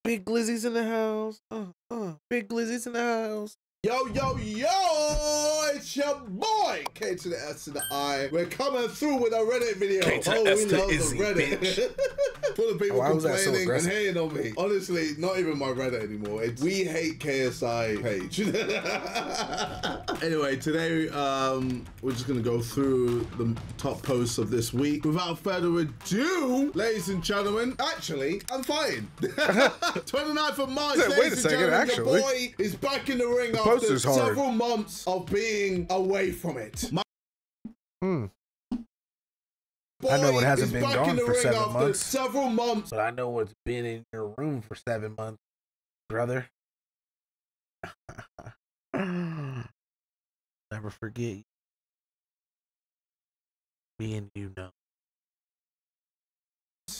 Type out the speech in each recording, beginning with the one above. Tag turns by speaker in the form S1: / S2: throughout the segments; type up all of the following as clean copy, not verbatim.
S1: Big Glizzy's in the house. Big Glizzy's in the house.
S2: Yo, yo, yo, it's your boy, K to the S to the I. We're coming through with a Reddit video.
S1: K to the
S2: we
S1: S to
S2: love
S1: Izzy,
S2: the Reddit. Full of people complaining and hating on me. Honestly, not even my Reddit anymore. It's We Hate KSI page. Anyway, today, we're just gonna go through the top posts of this week. Without further ado, ladies and gentlemen, actually, I'm fine. 29th of March, ladies and gentlemen, your boy is back in the ring after several months of being away from it.
S1: I know it hasn't been gone for 7 months.
S2: Several months.
S1: But I know what's been in your room for 7 months, brother. Never forget. Me and you know.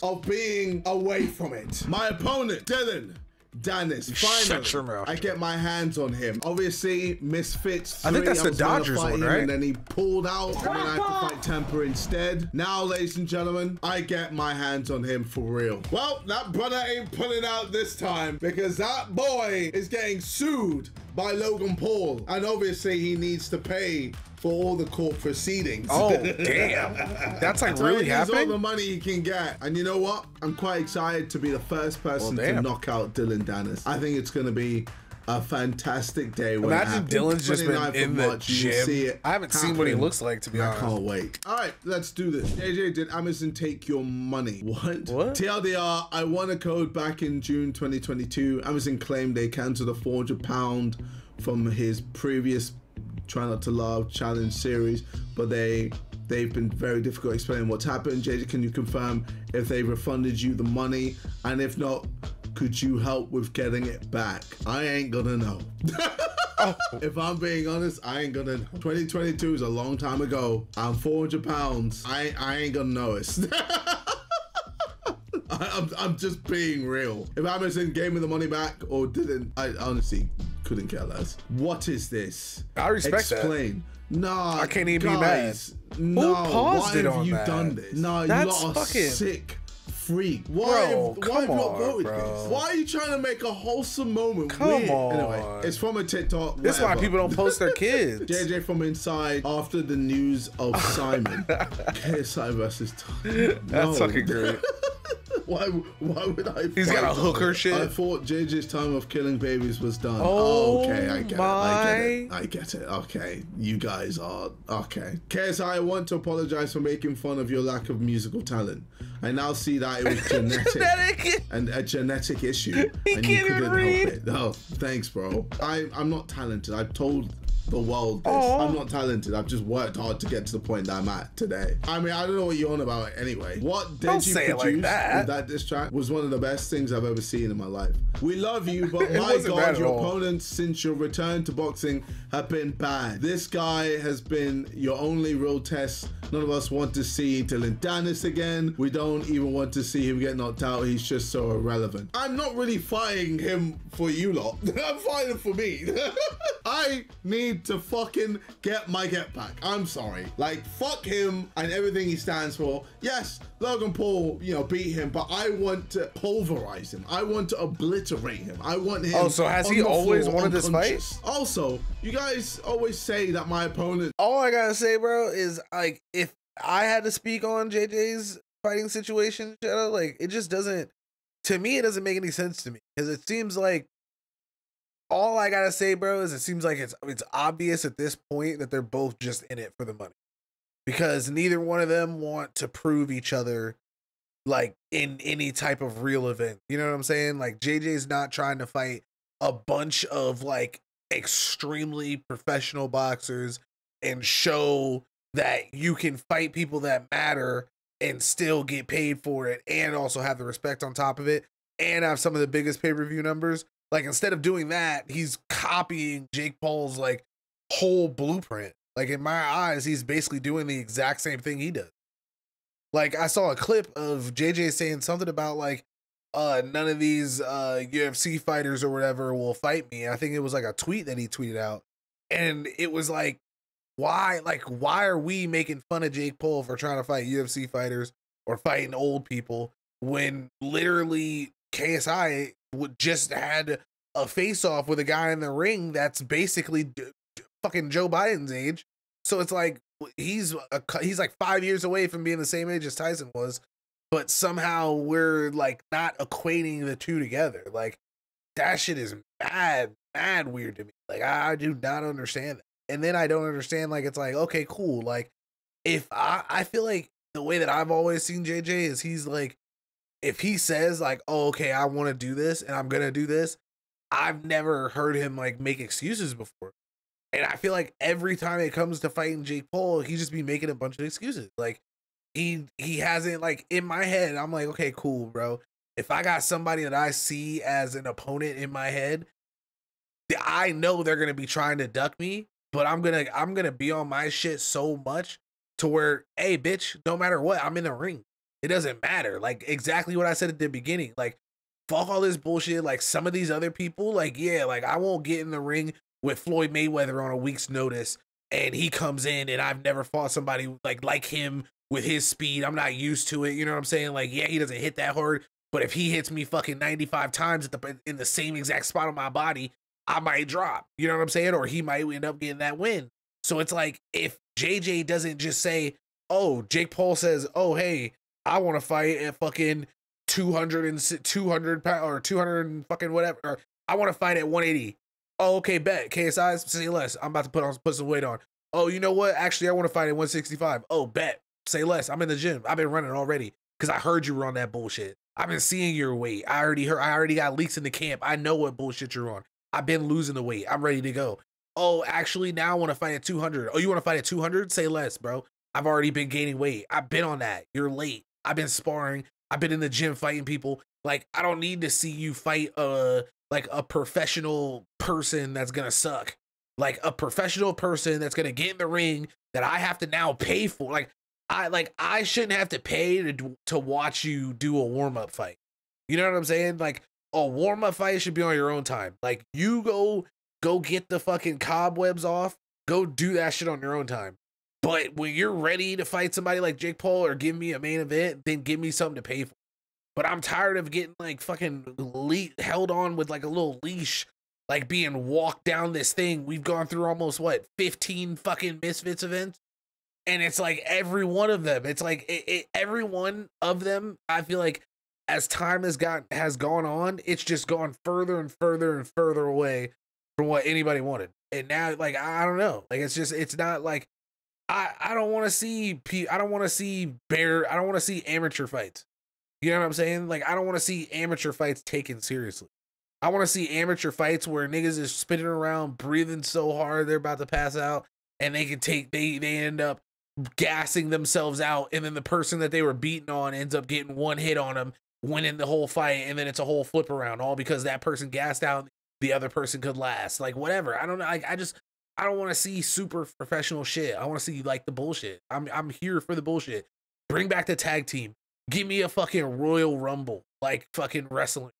S2: Of being away from it. My opponent, Dylan Dennis, finally, I get my hands on him. Obviously, Misfits 3,
S1: I think that's the Dodgers one, right?
S2: And then he pulled out, and then I had to fight Temper instead. Now, ladies and gentlemen, I get my hands on him for real. Well, that brother ain't pulling out this time, because that boy is getting sued by Logan Paul, and obviously he needs to pay for all the court proceedings.
S1: Oh, damn. That's like really happening?
S2: All the money he can get. And you know what? I'm quite excited to be the first person to knock out Dylan Dennis. I think it's going to be a fantastic day. When
S1: imagine Dylan's just been in the gym. I haven't seen what he looks like, to be honest.
S2: I can't wait. All right, let's do this. JJ, did Amazon take your money? What? TLDR, I won a code back in June 2022. Amazon claimed they canceled a £400 from his previous Try Not to Laugh challenge series, but they've been very difficult explaining what's happened. JJ, can you confirm if they refunded you the money? And if not, could you help with getting it back? I ain't gonna know. If I'm being honest, I ain't gonna know. 2022 is a long time ago. I'm £400. I ain't gonna know it. I'm just being real. If Amazon gave me the money back or didn't, I honestly couldn't care less. What is this?
S1: I respect
S2: Explain.
S1: that.
S2: Nah,
S1: I can't even
S2: guys,
S1: be mad.
S2: No,
S1: who paused
S2: why
S1: it
S2: have
S1: on
S2: you
S1: that?
S2: done this? No,
S1: that's
S2: you lot are sick freak.
S1: Why have you not
S2: voted this? Why are you trying to make a wholesome moment weird? Anyway, it's from a TikTok.
S1: This is why people don't post their kids.
S2: JJ from inside after the news of Simon. KSI versus Tom.
S1: That's fucking great.
S2: Why would I?
S1: He's got a hooker shit.
S2: I thought JJ's time of killing babies was done.
S1: Oh,
S2: okay, I get it. I get it. Okay, you guys are okay. KSI, I want to apologize for making fun of your lack of musical talent. I now see that it was genetic and a genetic issue, and you couldn't help it. Oh, thanks, bro. I'm not talented. I've told the world this. I'm not talented. I've just worked hard to get to the point that I'm at today. I mean, I don't know what you're on about anyway. What did you produce with that diss track was one of the best things I've ever seen in my life. We love you, but my God, your opponents since your return to boxing have been bad. This guy has been your only real test. None of us want to see Dylan Dennis again. We don't even want to see him get knocked out. He's just so irrelevant. I'm not really fighting him for you lot. I'm fighting for me. I need to fucking get my get back. I'm sorry. Like, fuck him and everything he stands for. Yes, Logan Paul, you know, beat him, but I want to pulverize him. I want to obliterate him. I want him.
S1: Oh, so has he always wanted this fight?
S2: Also, you guys always say that my opponent.
S1: All I gotta say, bro, is like, if I had to speak on JJ's fighting situation, Shadow, like, it just doesn't, to me, it doesn't make any sense to me, because it seems like, all I gotta say, bro, is it seems like it's obvious at this point that they're both just in it for the money, because neither one of them want to prove each other like in any type of real event. You know what I'm saying? Like, JJ's not trying to fight a bunch of like extremely professional boxers and show that you can fight people that matter and still get paid for it and also have the respect on top of it and have some of the biggest pay-per-view numbers. Like, instead of doing that, he's copying Jake Paul's like whole blueprint. Like, in my eyes, he's basically doing the exact same thing he does. Like, I saw a clip of JJ saying something about like, none of these UFC fighters or whatever will fight me. I think it was like a tweet that he tweeted out. And it was like, why are we making fun of Jake Paul for trying to fight UFC fighters or fighting old people when literally KSI just had a face off with a guy in the ring that's basically fucking Joe Biden's age. So it's like he's like 5 years away from being the same age as Tyson was, but somehow we're like not equating the two together. Like that shit is mad weird to me. Like I do not understand that. And then I don't understand, like, it's like, okay, cool. Like if I feel like the way that I've always seen JJ is he's like, if he says like, oh, okay, I want to do this and I'm gonna do this, I've never heard him like make excuses before. And I feel like every time it comes to fighting Jake Paul, he just be making a bunch of excuses. Like he hasn't, like, in my head, I'm like, okay, cool, bro. If I got somebody that I see as an opponent in my head, I know they're gonna be trying to duck me, but I'm gonna be on my shit so much to where, hey, bitch, no matter what, I'm in the ring. It doesn't matter. Like exactly what I said at the beginning. Like fuck all this bullshit. Like some of these other people, like, yeah, like I won't get in the ring with Floyd Mayweather on a week's notice and he comes in and I've never fought somebody like him with his speed. I'm not used to it. You know what I'm saying? Like, yeah, he doesn't hit that hard, but if he hits me fucking 95 times in the same exact spot on my body, I might drop. You know what I'm saying? Or he might end up getting that win. So it's like, if JJ doesn't just say, oh, Jake Paul says, oh, hey, I want to fight at fucking 200 pounds or 200 and fucking whatever. Or I want to fight at 180. Oh, okay, bet. KSI, say less. I'm about to put some weight on. Oh, you know what? Actually, I want to fight at 165. Oh, bet. Say less. I'm in the gym. I've been running already because I heard you were on that bullshit. I've been seeing your weight. I already got leaks in the camp. I know what bullshit you're on. I've been losing the weight. I'm ready to go. Oh, actually, now I want to fight at 200. Oh, you want to fight at 200? Say less, bro. I've already been gaining weight. I've been on that. You're late. I've been sparring. I've been in the gym fighting people. Like, I don't need to see you fight like a professional person that's gonna suck. Like a professional person that's gonna get in the ring that I have to now pay for. Like I shouldn't have to pay to watch you do a warm-up fight. You know what I'm saying? Like a warm-up fight should be on your own time. Like you go get the fucking cobwebs off. Go do that shit on your own time. But when you're ready to fight somebody like Jake Paul or give me a main event, then give me something to pay for. But I'm tired of getting like fucking held on with like a little leash, like being walked down this thing. We've gone through almost 15 fucking Misfits events. And it's like every one of them, it's like every one of them, I feel like as time has gone on, it's just gone further and further and further away from what anybody wanted. And now, like, I don't know. Like, it's not like, I don't want to see amateur fights. You know what I'm saying? Like, I don't want to see amateur fights taken seriously. I want to see amateur fights where niggas is spinning around, breathing so hard they're about to pass out, and they end up gassing themselves out, and then the person that they were beating on ends up getting one hit on them, winning the whole fight, and then it's a whole flip around, all because that person gassed out, the other person could last. Like, whatever. I don't know. I don't want to see super professional shit. I want to see like the bullshit. I'm here for the bullshit. Bring back the tag team. Give me a fucking Royal Rumble, like fucking wrestling.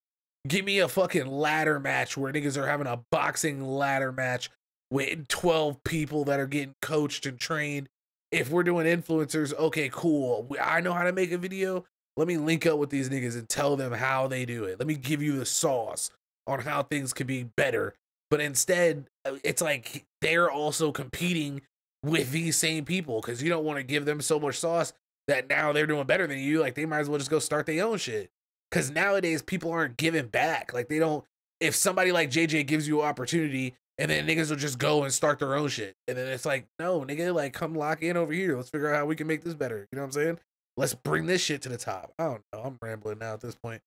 S1: Give me a fucking ladder match where niggas are having a boxing ladder match with 12 people that are getting coached and trained. If we're doing influencers, okay, cool. I know how to make a video. Let me link up with these niggas and tell them how they do it. Let me give you the sauce on how things could be better. But instead, it's like they're also competing with these same people because you don't want to give them so much sauce that now they're doing better than you. Like, they might as well just go start their own shit. Because nowadays, people aren't giving back. Like, they don't, if somebody like JJ gives you an opportunity, and then niggas will just go and start their own shit. And then it's like, no, nigga, like, come lock in over here. Let's figure out how we can make this better. You know what I'm saying? Let's bring this shit to the top. I don't know. I'm rambling now at this point.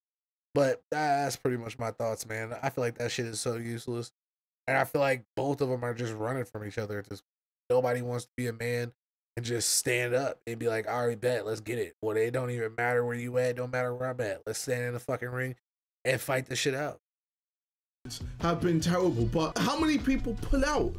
S1: But that's pretty much my thoughts, man. I feel like that shit is so useless. And I feel like both of them are just running from each other at this point. Nobody wants to be a man and just stand up and be like, all right, bet, let's get it. Well, it don't even matter where you at, don't matter where I'm at. Let's stand in the fucking ring and fight this shit out.
S2: Have been terrible, but how many people pull out?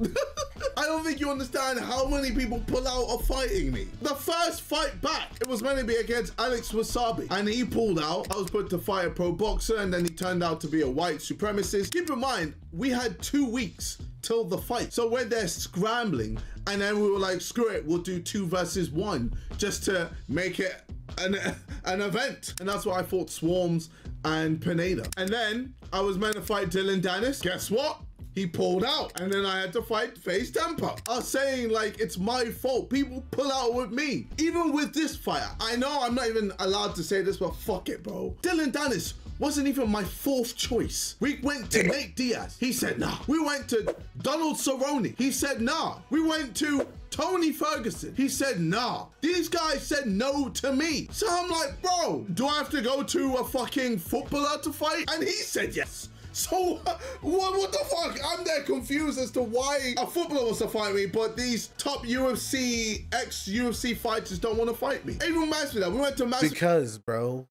S2: I don't think you understand how many people pull out of fighting me. The first fight back, it was meant to be against Alex Wasabi, and he pulled out. I was put to fight a pro boxer, and then he turned out to be a white supremacist. Keep in mind, we had 2 weeks till the fight. So when they're scrambling, and then we were like, screw it, we'll do 2 versus 1 just to make it an event. And that's why I fought Swarms and Pineda. And then I was meant to fight Dylan Dennis. Guess what? He pulled out, and then I had to fight FaZe Temper. I was saying, like, it's my fault. People pull out with me. Even with this fighter, I know I'm not even allowed to say this, but fuck it, bro. Dylan Dennis wasn't even my fourth choice. We went to Nate Diaz. He said nah. We went to Donald Cerrone. He said nah. We went to Tony Ferguson. He said nah. These guys said no to me. So I'm like, bro, do I have to go to a fucking footballer to fight? And he said yes. So what the fuck? I'm there confused as to why a footballer wants to fight me, but these top UFC, ex-UFC fighters don't want to fight me. Even Masvidal, we went to Masvidal.
S1: Because, bro,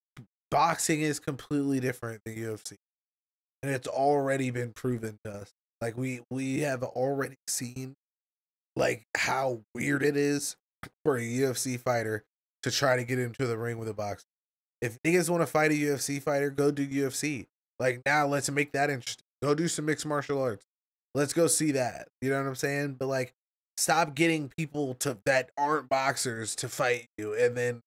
S1: boxing is completely different than UFC. And it's already been proven to us. Like, we have already seen, like, how weird it is for a UFC fighter to try to get into the ring with a boxer. If niggas want to fight a UFC fighter, go do UFC. Like, now let's make that interesting. Go do some mixed martial arts. Let's go see that. You know what I'm saying? But like, stop getting people that aren't boxers to fight you. And then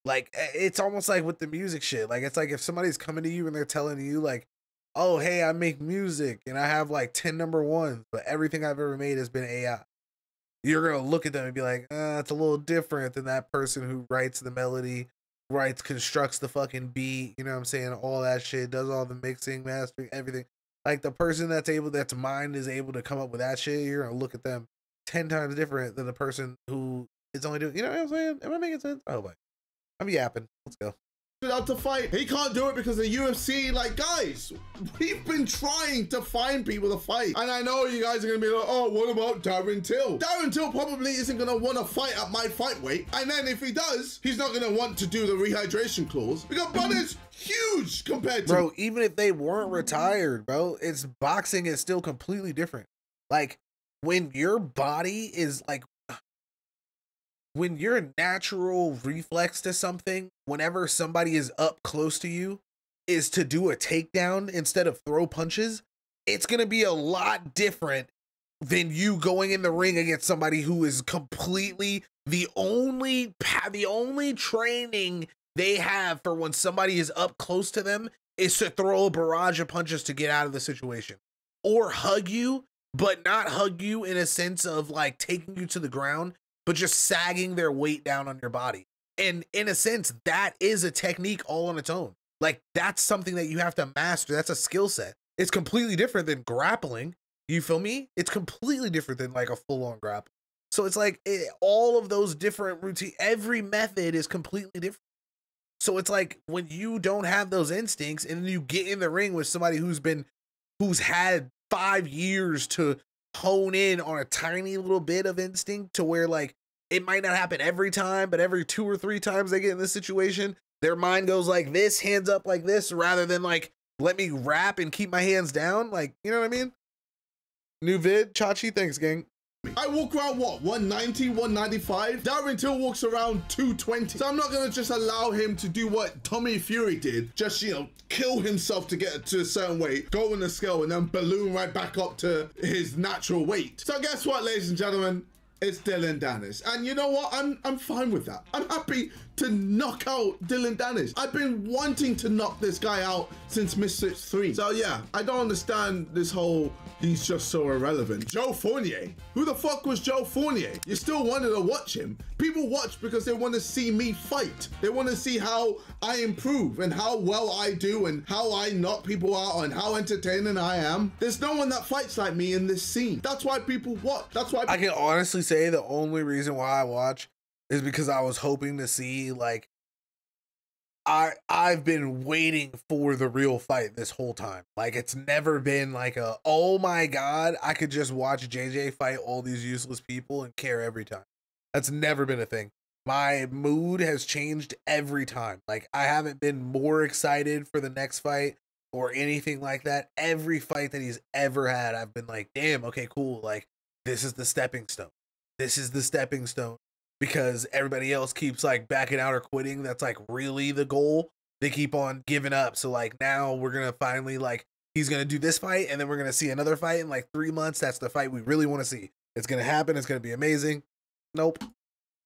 S1: like, it's almost like with the music shit. Like, it's like if somebody's coming to you and they're telling you like, oh, hey, I make music and I have like 10 number ones, but everything I've ever made has been AI. You're going to look at them and be like, it's a little different than that person who writes the melody, constructs the fucking beat, you know what I'm saying? All that shit, does all the mixing, mastering, everything. Like the person that's mind is able to come up with that shit, you're gonna look at them 10 times different than the person who is only doing, you know what I'm saying? Am I making sense? Oh, boy. I'm yapping. Let's go.
S2: Out to fight. He can't do it because of the UFC. Like, guys, we've been trying to find people to fight. And I know you guys are going to be like, oh, what about Darren Till? Darren Till probably isn't going to want to fight at my fight weight. And then if he does, he's not going to want to do the rehydration clause because Bunner's huge compared to...
S1: Bro, even if they weren't retired, bro, boxing is still completely different. Like, when your body is like... When your natural reflex to something, whenever somebody is up close to you, is to do a takedown instead of throw punches, it's going to be a lot different than you going in the ring against somebody who is completely the only training they have for when somebody is up close to them is to throw a barrage of punches to get out of the situation or hug you, but not hug you in a sense of like taking you to the ground, but just sagging their weight down on your body. And in a sense, that is a technique all on its own. Like, that's something that you have to master. That's a skill set. It's completely different than grappling. You feel me? It's completely different than like a full-on grapple. So it's like all of those different routines, every method is completely different. So it's like when you don't have those instincts and then you get in the ring with somebody who's had 5 years to hone in on a tiny little bit of instinct to where like it might not happen every time, but every 2 or 3 times they get in this situation, their mind goes like this, hands up like this, rather than like, let me rap and keep my hands down. Like, you know what I mean? New vid, Chachi, thanks, gang.
S2: I walk around, what, 190, 195? Darren Till walks around 220. So I'm not going to just allow him to do what Tommy Fury did. Just, you know, kill himself to get to a certain weight, go on the scale, and then balloon right back up to his natural weight. So guess what, ladies and gentlemen? It's Dylan Dennis. And you know what? I'm fine with that. I'm happy to knock out Dylan Dennis. I've been wanting to knock this guy out since Misfits 3. So yeah, I don't understand this whole he's just so irrelevant. Joe Fournier. Who the fuck was Joe Fournier? You still wanted to watch him. People watch because they want to see me fight. They want to see how I improve and how well I do and how I knock people out and how entertaining I am. There's no one that fights like me in this scene. That's why people watch. That's why
S1: I can honestly say the only reason why I watch is because I was hoping to see like I've been waiting for the real fight this whole time. Like, it's never been like oh my God, I could just watch JJ fight all these useless people and care every time. That's never been a thing. My mood has changed every time. Like, I haven't been more excited for the next fight or anything like that. Every fight that he's ever had, I've been like, damn, okay, cool. Like, this is the stepping stone. This is the stepping stone. Because everybody else keeps like backing out or quitting. That's like really the goal. They keep on giving up. So like now we're going to finally like, he's going to do this fight and then we're going to see another fight in like 3 months. That's the fight we really want to see. It's going to happen. It's going to be amazing. Nope.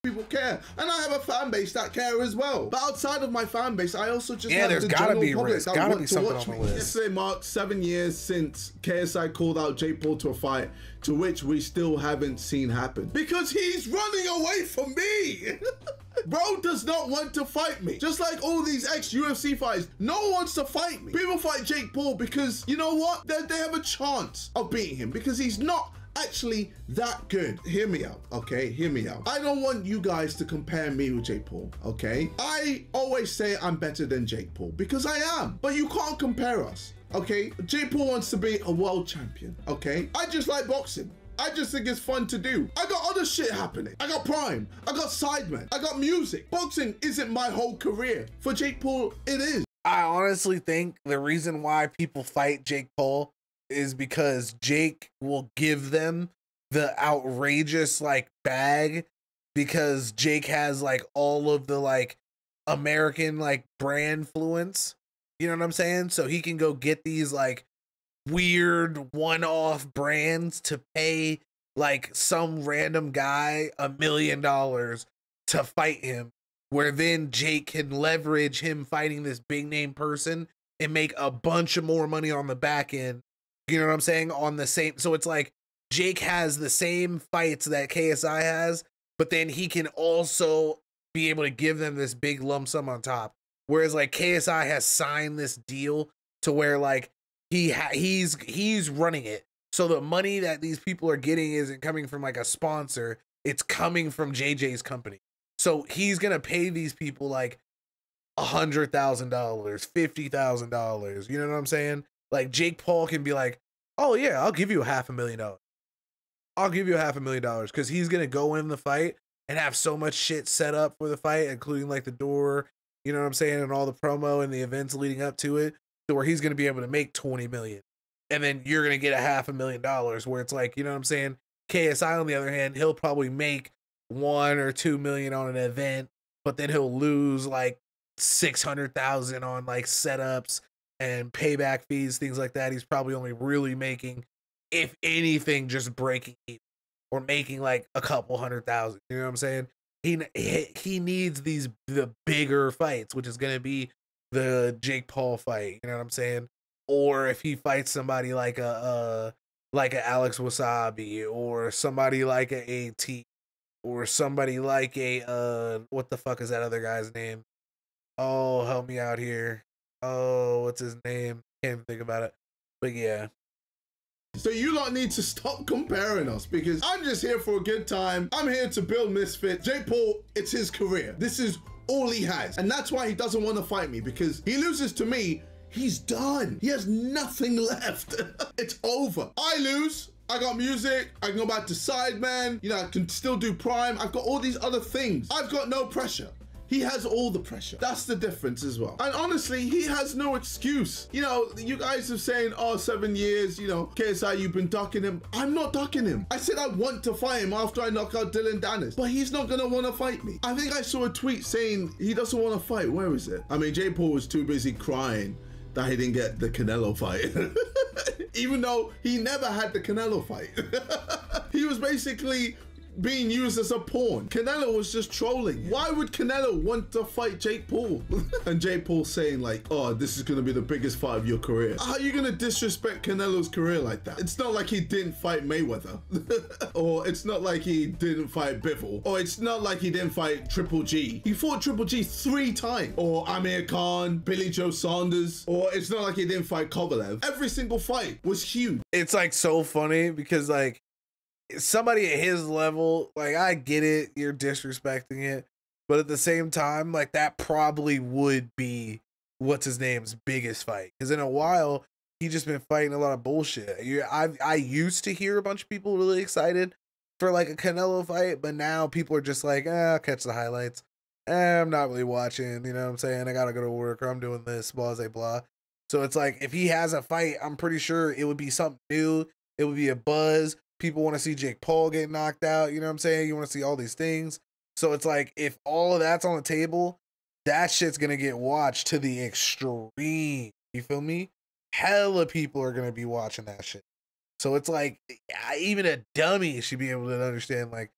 S2: people care, and I have a fan base that care as well. But outside of my fan base, I also just
S1: have
S2: there's
S1: the
S2: gotta
S1: be
S2: public
S1: risk.
S2: that
S1: Gotta
S2: want
S1: be
S2: to
S1: something
S2: watch
S1: on
S2: me.
S1: the list.
S2: Yesterday marked 7 years since KSI called out Jake Paul to a fight, to which we still haven't seen happen because he's running away from me. Bro does not want to fight me. Just like all these ex-UFC fighters, no one wants to fight me. People fight Jake Paul because, you know what? They have a chance of beating him because he's not actually that good. Hear me out, okay? Hear me out. I don't want you guys to compare me with Jake Paul, okay? I always say I'm better than Jake Paul because I am, but you can't compare us, okay? Jake Paul wants to be a world champion, okay? I just like boxing. I just think it's fun to do. I got other shit happening. I got Prime. I got Sidemen. I got music. Boxing isn't my whole career. For Jake Paul, it is.
S1: I honestly think the reason why people fight Jake Paul is because Jake will give them the outrageous like bag because Jake has like all of the like American like brand influence. You know what I'm saying? So he can go get these like weird one-off brands to pay like some random guy $1 million to fight him, where then Jake can leverage him fighting this big name person and make a bunch of more money on the back end. You know what I'm saying? On the same, so it's like Jake has the same fights that KSI has, but then he can also be able to give them this big lump sum on top. Whereas like KSI has signed this deal to where like he's running it. So the money that these people are getting isn't coming from like a sponsor. It's coming from JJ's company. So he's going to pay these people like $100,000, $50,000. You know what I'm saying? Like Jake Paul can be like, oh yeah, I'll give you $500,000. I'll give you $500,000 because he's going to go in the fight and have so much shit set up for the fight, including like the door, you know what I'm saying? And all the promo and the events leading up to it, to where he's going to be able to make 20 million. And then you're going to get $500,000 where it's like, you know what I'm saying? KSI, on the other hand, he'll probably make 1 or 2 million on an event, but then he'll lose like 600,000 on like setups and payback fees, things like that. He's probably only really making, if anything, just breaking even or making like a couple 100,000. You know what I'm saying? He needs the bigger fights, which is going to be the Jake Paul fight. You know what I'm saying? Or if he fights somebody like a Alex Wasabi, or somebody like a AT, or somebody like a what the fuck is that other guy's name? Oh, help me out here. Oh, what's his name? Can't even think about it. But yeah.
S2: So you lot need to stop comparing us because I'm just here for a good time. I'm here to build Misfit. Jake Paul, it's his career. This is all he has. And that's why he doesn't want to fight me, because he loses to me, he's done. He has nothing left. It's over. I lose. I got music. I can go back to Sideman. You know, I can still do Prime. I've got all these other things. I've got no pressure. He has all the pressure. That's the difference as well. And honestly, he has no excuse. You know, you guys are saying, oh, 7 years, you know, KSI, you've been ducking him. I'm not ducking him. I said I want to fight him after I knock out Dylan Dennis, but he's not gonna wanna fight me. I think I saw a tweet saying he doesn't wanna fight. Where is it? I mean, Jake Paul was too busy crying that he didn't get the Canelo fight. Even though he never had the Canelo fight. He was basically being used as a pawn. Canelo was just trolling. Why would Canelo want to fight Jake Paul? And Jake Paul saying like, oh, this is gonna be the biggest fight of your career. How are you gonna disrespect Canelo's career like that? It's not like he didn't fight Mayweather. Or it's not like he didn't fight Bivol. Or it's not like he didn't fight Triple G. He fought Triple G 3 times. Or Amir Khan, Billy Joe Saunders. Or it's not like he didn't fight Kovalev. Every single fight was huge.
S1: It's like so funny because like somebody at his level, like I get it, you're disrespecting it, but at the same time, like that probably would be what's his name's biggest fight, because in a while he just been fighting a lot of bullshit. I used to hear a bunch of people really excited for like a Canelo fight, but now people are just like, I'll catch the highlights. I'm not really watching, you know what I'm saying? I gotta go to work, or I'm doing this, blah blah blah. So it's like if he has a fight, I'm pretty sure it would be something new. It would be a buzz. People want to see Jake Paul get knocked out. You know what I'm saying? You want to see all these things. So it's like, if all of that's on the table, that shit's going to get watched to the extreme. You feel me? Hella people are going to be watching that shit. So it's like, even a dummy should be able to understand, like,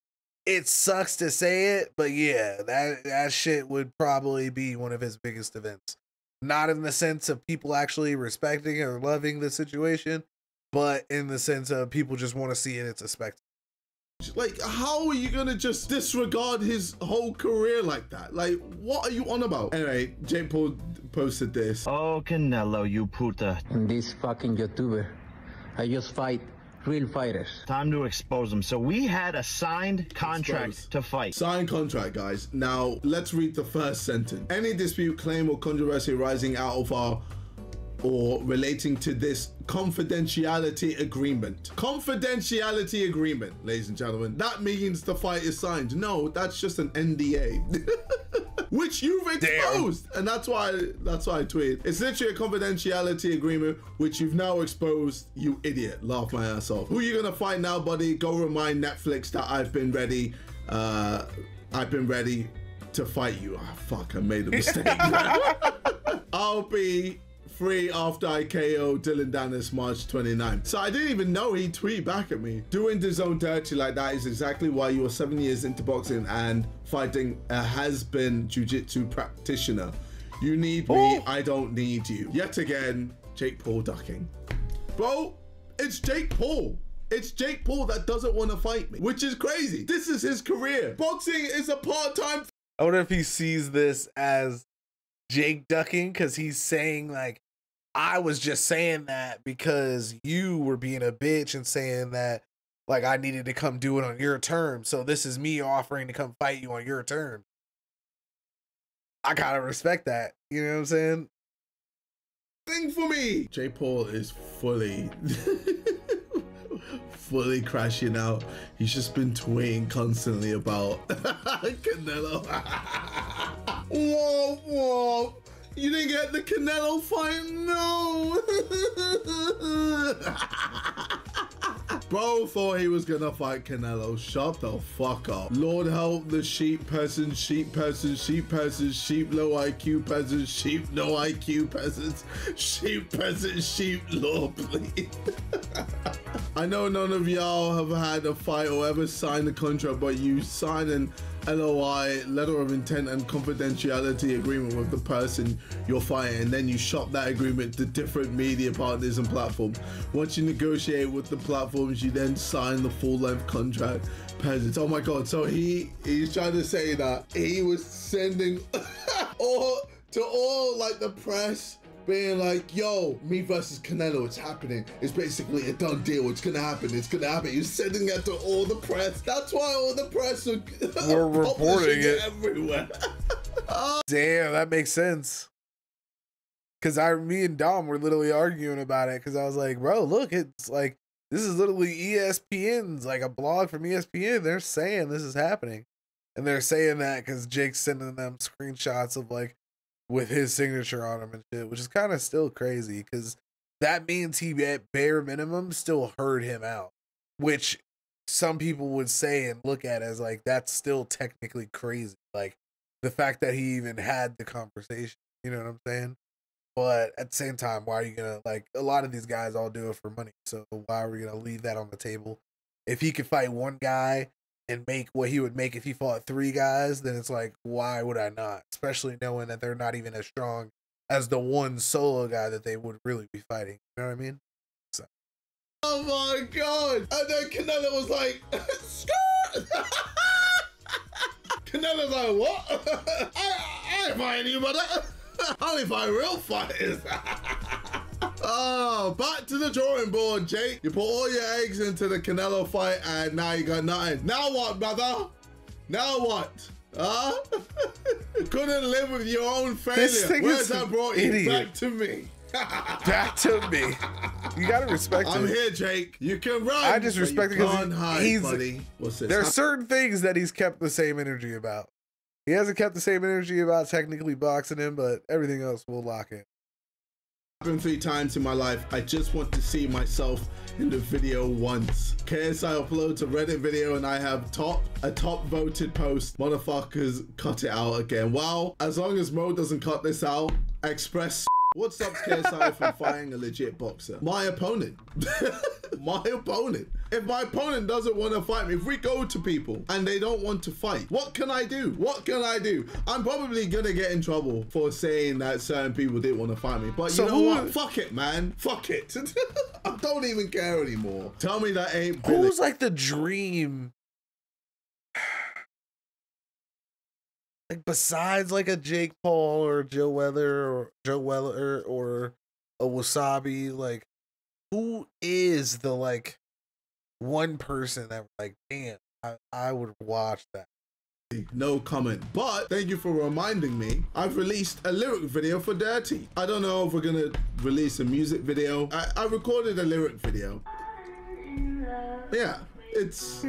S1: it sucks to say it, but yeah, that shit would probably be one of his biggest events. Not in the sense of people actually respecting or loving the situation, but in the sense of people just want to see it. It's a spectacle.
S2: Like, how are you gonna just disregard his whole career like that? Like, what are you on about? Anyway, Jake Paul posted this.
S3: Oh, Canelo, you puta.
S4: This fucking YouTuber. I just fight real fighters.
S3: Time to expose them. So we had a signed contract to fight.
S2: Signed contract, guys. Now, let's read the first sentence. Any dispute, claim, or controversy arising out of our or relating to this confidentiality agreement. Confidentiality agreement, ladies and gentlemen. That means the fight is signed. No, that's just an NDA. Which you've exposed. Damn. And that's why I tweeted. It's literally a confidentiality agreement, which you've now exposed, you idiot. Laugh my ass off. Who are you gonna fight now, buddy? Go remind Netflix that I've been ready. I've been ready to fight you. Oh, fuck, I made a mistake. I'll be free after I KO Dylan Dennis March 29th. So I didn't even know he'd tweet back at me. Doing his own dirty like that is exactly why you are 7 years into boxing and fighting a has-been jiu-jitsu practitioner. You need me, I don't need you. Yet again, Jake Paul ducking. Bro, it's Jake Paul. It's Jake Paul that doesn't want to fight me, which is crazy. This is his career. Boxing is a part-time.
S1: I wonder if he sees this as Jake ducking because he's saying like, I was just saying that because you were being a bitch and saying that like I needed to come do it on your terms. So this is me offering to come fight you on your terms. I kind of respect that. You know what I'm saying?
S2: Thing for me. Jake Paul is fully crashing out. He's just been tweeting constantly about Canelo. Whoa, whoa. You didn't get the Canelo fight? No. Bro thought he was gonna fight Canelo. Shut the fuck up. Lord help the sheep person, sheep person, sheep person, sheep low IQ person, sheep no IQ peasants, sheep peasant, sheep Lord, please. I know none of y'all have had a fight or ever signed a contract, but you signed an LOI, letter of intent and confidentiality agreement with the person you're fighting, and then you shop that agreement to different media partners and platforms. Once you negotiate with the platforms, you then sign the full-length contract. Peasants. Oh my god, so he's trying to say that he was sending all like the press being like, yo, me versus Canelo, it's happening. It's basically a done deal. It's gonna happen. It's gonna happen. You're sending that to all the press. That's why all the press are
S1: reporting it
S2: everywhere.
S1: Damn, that makes sense. Cause me and Dom were literally arguing about it. Cause I was like, bro, look, it's like, this is literally ESPN's, like a blog from ESPN. They're saying this is happening. And they're saying that because Jake's sending them screenshots of like, with his signature on him and shit, which is kind of still crazy because that means he at bare minimum still heard him out, which some people would say and look at as like, that's still technically crazy. Like the fact that he even had the conversation, you know what I'm saying? But at the same time, why are you gonna, like, a lot of these guys all do it for money. So why are we gonna leave that on the table? If he could fight one guy and make what he would make if he fought 3 guys, then it's like, why would I not? Especially knowing that they're not even as strong as the one solo guy that they would really be fighting. You know what I mean? So.
S2: Oh my god! And then Canelo was like, skirt! Canelo's like, what? I ain't fighting you, brother. I only fight real fighters. Oh, back to the drawing board, Jake. You put all your eggs into the Canelo fight and now you got nothing. Now what, brother? Now what? Huh? Couldn't live with your own failure. Where's that brought you back to me?
S1: Back to me. You gotta respect him.
S2: I'm here, Jake. You can run.
S1: I just respect him because he's
S2: buddy. What's this?
S1: There are certain things that he's kept the same energy about. He hasn't kept the same energy about technically boxing him, but everything else will lock in.
S2: Happened 3 times in my life. I just want to see myself in the video once. KSI uploads a Reddit video and I have a top voted post. Motherfuckers cut it out again. Well, as long as Mo doesn't cut this out, express What stops KSI from fighting a legit boxer? My opponent. My opponent. If my opponent doesn't want to fight me, if we go to people and they don't want to fight, what can I do? What can I do? I'm probably gonna get in trouble for saying that certain people didn't want to fight me. But you know what? Fuck it, man. Fuck it. I don't even care anymore. Tell me that ain't Billy.
S1: Who's like the dream? Like besides like a Jake Paul or Joe Weller or a Wasabi, like who is the like one person that like, damn, I would watch that?
S2: No comment, but thank you for reminding me. I've released a lyric video for Dirty. I don't know if we're gonna release a music video. I recorded a lyric video. Yeah, it's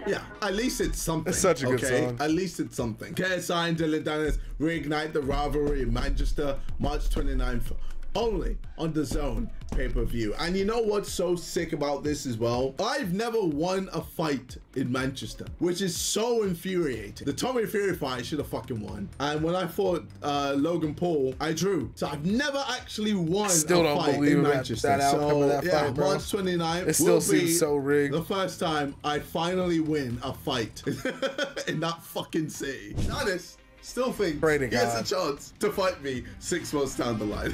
S2: yeah, at least it's something.
S1: It's such a good song.
S2: At least it's something. KSI and Dylan Dennis reignite the rivalry in Manchester, March 29th. Only on the Zone pay-per-view. And you know what's so sick about this as well? I've never won a fight in Manchester, which is so infuriating. The Tommy Fury fight I should have fucking won. And when I fought Logan Paul, I drew. So I've never actually won a fight in Manchester.
S1: That outcome of that fight, bro.
S2: March 29th
S1: it still seems so rigged.
S2: The first time I finally win a fight in that fucking city. Giannis still thinks he has a chance to fight me 6 months down the line.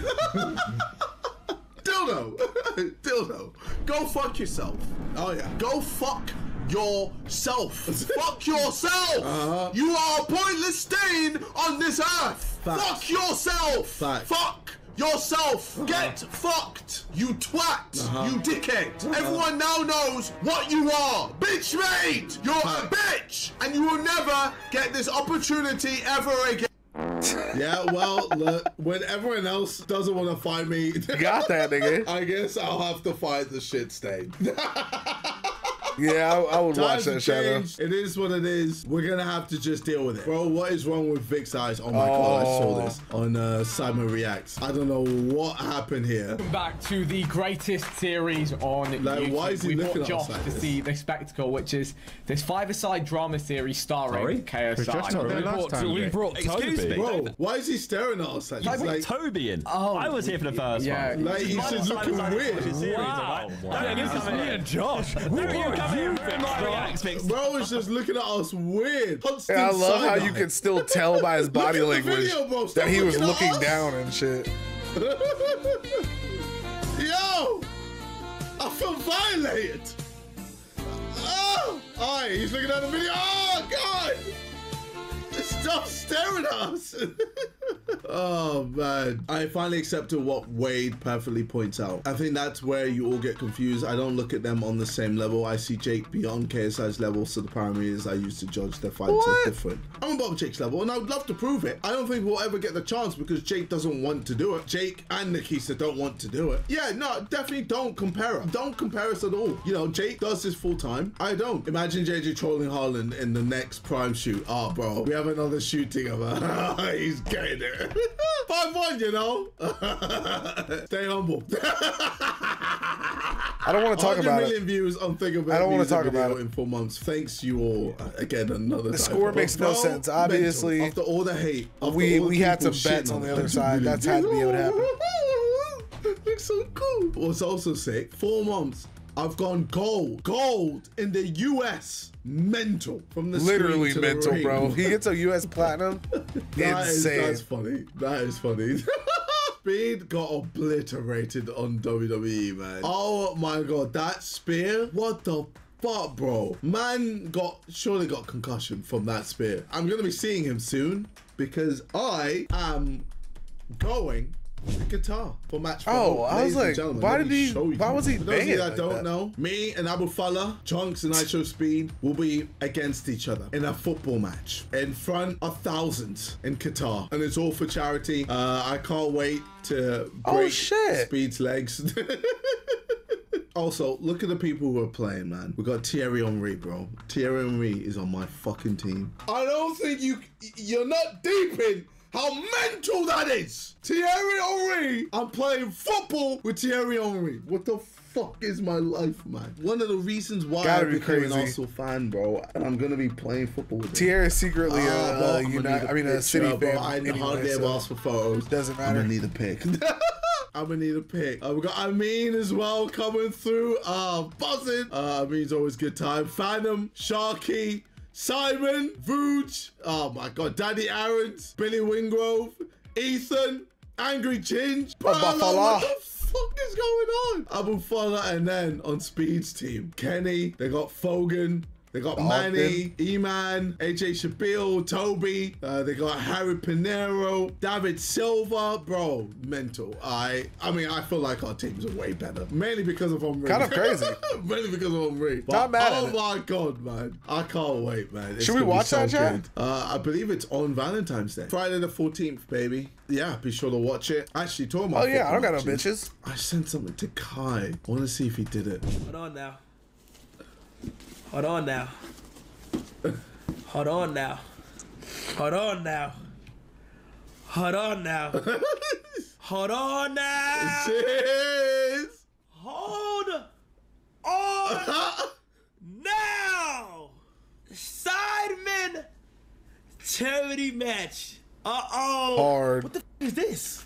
S2: Dildo, go fuck yourself. Oh yeah, go fuck yourself. Fuck yourself. You are a pointless stain on this earth. Facts. Fuck yourself. Facts. Fuck yourself. Get fucked, you twat. You dickhead. Everyone now knows what you are. Bitch mate. You're a bitch. And you will never get this opportunity ever again. Yeah, well, look, when everyone else doesn't want to fight me,
S1: you got that, nigga.
S2: I guess I'll have to fight the shit stain.
S1: Yeah, I would watch that, Shadow.
S2: It is what it is. We're gonna have to just deal with it. Bro, what is wrong with Vic's eyes? Oh my god, I saw this on Simon Reacts. I don't know what happened here.
S5: Welcome back to the greatest series on YouTube.
S2: Why is he looking at us like
S5: to
S2: this?
S5: see the spectacle, which is this five-a-side drama series starring KSI.
S6: We brought Toby.
S2: Bro, why is he staring at us like this?
S6: Like Toby in. I was here for the first one.
S2: Like, he's just looking weird.
S6: Wow. This is me and Josh.
S2: Bro is just looking at us weird.
S1: Yeah, I love how you can still tell by his body language that he was looking down and shit.
S2: Yo! I feel violated. Oh! Alright, he's looking at the video. Oh, God! Stop staring at us. Oh man, I finally accepted what Wade perfectly points out. I think that's where you all get confused. I don't look at them on the same level. I see Jake beyond KSI's level, so the parameters I use to judge their fights are different. I'm above Jake's level and I would love to prove it. I don't think we'll ever get the chance because Jake doesn't want to do it. Jake and Nikisa don't want to do it. Yeah, no, definitely don't compare us. Don't compare us at all. You know, Jake does this full time. I don't. Imagine JJ trolling Harlan in the next Prime shoot. Oh bro, we have another shoot together. He's getting it. 5-1, you know. Stay humble.
S1: I don't want to talk about it.
S2: 100 million views on Think About It.
S1: I don't want to talk about it
S2: in 4 months. Thanks you all. Again, another
S1: the score makes no sense. Obviously,
S2: after all the hate,
S1: we had some bets on the other side. That's had to be what happened.
S2: Looks so cool. What's also sick, 4 months. I've gone gold in the US. Mental from the
S1: literally
S2: to
S1: mental,
S2: the
S1: bro. He gets a US platinum. Insane.
S2: That's funny. That is funny. Speed got obliterated on WWE, man. Oh my god, that spear! What the fuck, bro? Man surely got concussion from that spear. I'm gonna be seeing him soon because I am going to Qatar for match 4.
S1: Oh, I was like, why was he banging?
S2: I don't know. Me and Abu Fala, Chunks and Show Speed will be against each other in a football match in front of thousands in Qatar, and it's all for charity. I can't wait to break Speed's legs. Also, look at the people who are playing, man. We got Thierry Henry, bro. Thierry Henry is on my fucking team. I don't think you're not deep in how mental that is. Thierry Henry. I'm playing football with Thierry Henry. What the fuck is my life, man? One of the reasons why I became an Arsenal fan, bro, and I'm gonna be playing football with him.
S1: Thierry's secretly a City fan.
S2: Bro, I hardly ever ask for photos.
S1: Doesn't matter.
S2: I'm gonna need a pic. I'm gonna need a pic. We got Amin as well coming through. Buzzing. Amin's always good time. Phantom, Sharky, Simon, Vooch. Oh my god, Daddy Aarons, Billy Wingrove, Ethan, Angry Ginge, what the fuck is going on? Abu Fala, and then on Speed's team, Kenny, they got Fogan, they got Manny, E-Man, AJ Shabil, Toby, they got Harry Pinero, David Silva, bro, mental. I mean, I feel like our teams are way better, mainly because of Henry.
S1: Kind of crazy.
S2: Mainly because of Henry.
S1: Not mad at it.
S2: Oh my god, man. I can't wait, man. It's
S1: Should we watch that, chat?
S2: I believe it's on Valentine's Day. Friday the 14th, baby. Yeah, be sure to watch it. Actually, talking about
S1: I don't got no bitches.
S2: I sent something to Kai. I want to see if he did it.
S7: Hold on now. Hold on now. Hold on now. Hold on now. Hold on now. Hold on now.
S2: Cheers.
S7: Hold on now. Sidemen charity match.
S1: Hard.
S7: What the f is this?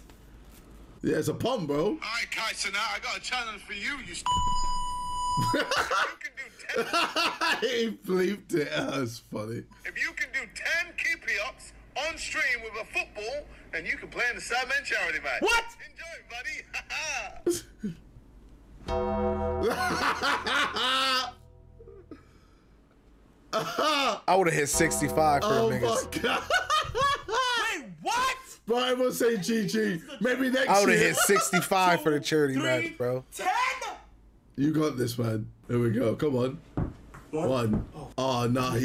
S2: Yeah, it's a pun, bro.
S8: All right, Kai, so now I got a challenge for you, you you can do 10.
S2: He bleeped it. That's funny.
S8: If you can do 10 keepy-ups on stream with a football, then you can play in the Sidemen charity match.
S7: What?
S8: Enjoy, buddy.
S1: I would have hit 65 for them niggas.
S2: My god.
S7: Wait, what?
S2: Bro, I will say GG. Maybe next year.
S1: I would have hit 65 for the charity match, bro.
S7: 10?
S2: You got this, man. Here we go. Come on. One. Oh, nah,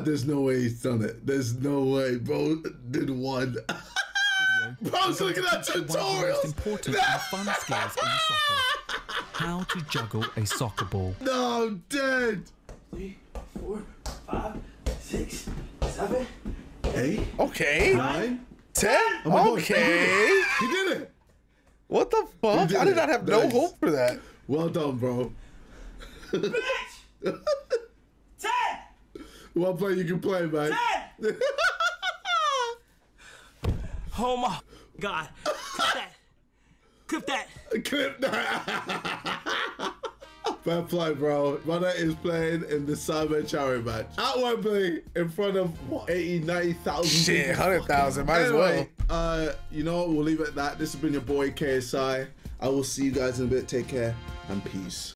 S2: there's no way he's done it. There's no way, bro. Did one. Bro's looking at tutorials.
S9: One of the most important and fun skills in soccer. How to juggle a soccer ball.
S2: No, I'm dead.
S7: 3, 4, 5, 6, 7, 8.
S1: Okay.
S2: 9,
S1: 10. Okay.
S2: He did it.
S1: What the fuck? I did not have no hope for that.
S2: Well done, bro.
S7: Bitch! 10!
S2: One play you can play, man.
S7: 10! Oh my god. Clip that.
S2: Clip that. Fair play, bro. Brother is playing in the Sidemen charity match at Wembley in front of what, 80, 90,000
S1: shit,
S2: people.
S1: 100,000. Might as well.
S2: You know what? We'll leave it at that. This has been your boy KSI. I will see you guys in a bit. Take care and peace.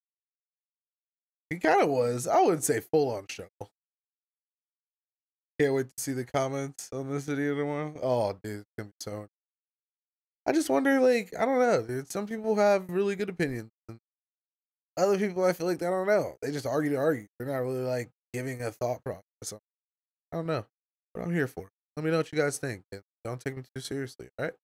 S1: He kind of was. I wouldn't say full on show. Can't wait to see the comments on this video tomorrow. Oh, dude, it's gonna be so. I just wonder, like, I don't know, dude. Some people have really good opinions. And other people, I feel like they don't know. They just argue to argue. They're not really like giving a thought process. I don't know, but I'm here for it. Let me know what you guys think. And don't take me too seriously. All right.